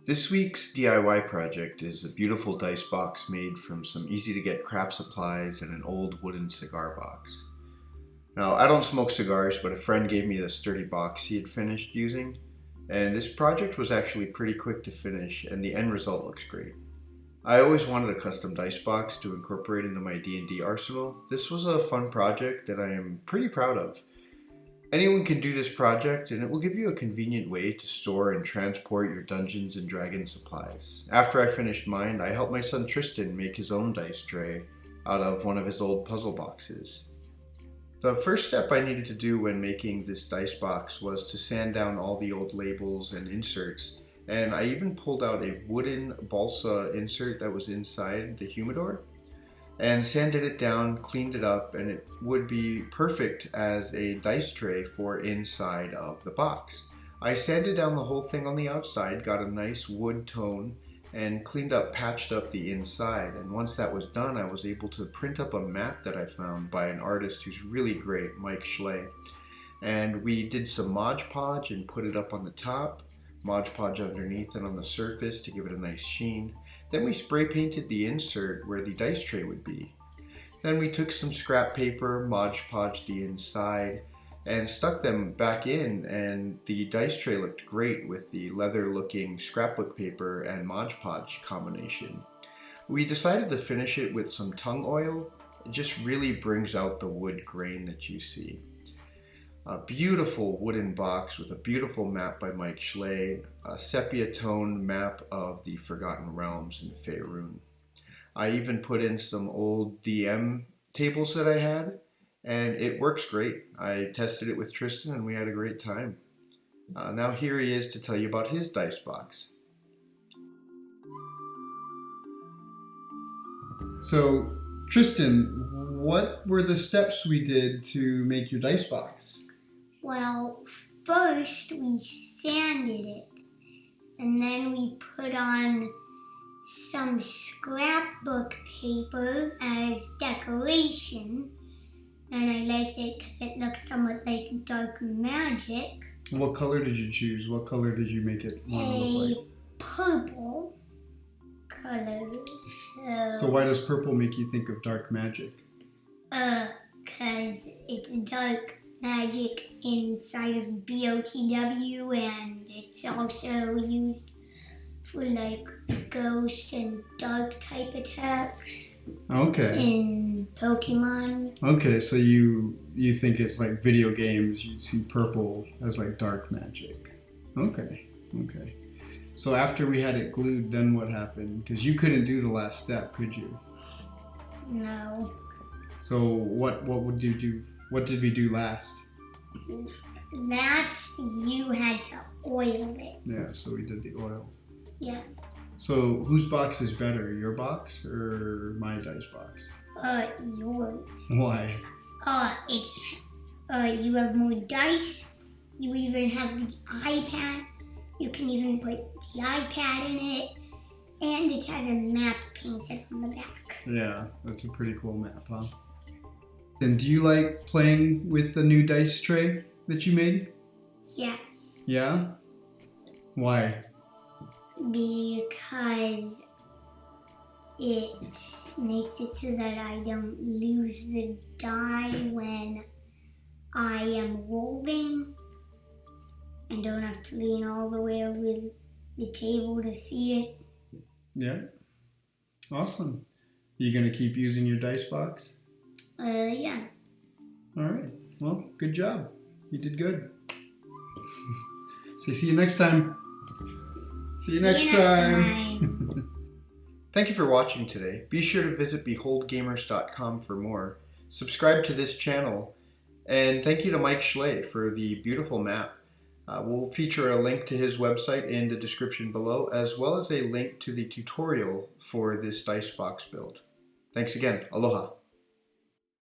This week's DIY project is a beautiful dice box made from some easy to get craft supplies and an old wooden cigar box. Now, I don't smoke cigars, but a friend gave me the sturdy box he had finished using, and this project was actually pretty quick to finish, and the end result looks great. I always wanted a custom dice box to incorporate into my D&D arsenal. This was a fun project that I am pretty proud of. Anyone can do this project, and it will give you a convenient way to store and transport your Dungeons and Dragons supplies. After I finished mine, I helped my son Tristan make his own dice tray out of one of his old puzzle boxes. The first step I needed to do when making this dice box was to sand down all the old labels and inserts, and I even pulled out a wooden balsa insert that was inside the humidor and sanded it down, cleaned it up, and it would be perfect as a dice tray for inside of the box. I sanded down the whole thing on the outside, got a nice wood tone, and patched up the inside. And once that was done, I was able to print up a map that I found by an artist who's really great, Mike Schley. And we did some Mod Podge and put it up on the top, Mod Podge underneath and on the surface to give it a nice sheen. Then we spray painted the insert where the dice tray would be. Then we took some scrap paper, Mod Podged the inside, and stuck them back in, and the dice tray looked great with the leather looking scrapbook paper and Mod Podge combination. We decided to finish it with some tung oil. It just really brings out the wood grain that you see. A beautiful wooden box with a beautiful map by Mike Schley, a sepia-toned map of the Forgotten Realms in Faerun. I even put in some old DM tables that I had, and it works great. I tested it with Tristan and we had a great time. Now here he is to tell you about his dice box. So, Tristan, what were the steps we did to make your dice box? Well, first we sanded it, and then we put on some scrapbook paper as decoration, and I liked it because it looked somewhat like dark magic. What color did you choose? What color did you make it want to look like? Purple color. So why does purple make you think of dark magic? Because it's dark magic inside of BOTW, and it's also used for like ghost and dark type attacks. Okay. In Pokemon. Okay, so you think it's like video games, you see purple as like dark magic. Okay. So after we had it glued, then what happened? Because you couldn't do the last step, could you? No. So what would you do? What did we do last? Last, you had to oil it. Yeah, so we did the oil. Yeah. So whose box is better, your box or my dice box? Yours. Why? You have more dice. You even have the iPad. You can even put the iPad in it. And it has a map painted on the back. Yeah, that's a pretty cool map, huh? And do you like playing with the new dice tray that you made? Yes. Yeah? Why? Because it makes it so that I don't lose the die when I am rolling. I don't have to lean all the way over the table to see it. Yeah. Awesome. You gonna keep using your dice box? Yeah. All right. Well, good job. You did good. See you next time. See you next time. Thank you for watching today. Be sure to visit beholdgamers.com for more. Subscribe to this channel. And thank you to Mike Schley for the beautiful map. We'll feature a link to his website in the description below, as well as a link to the tutorial for this dice box build. Thanks again. Aloha.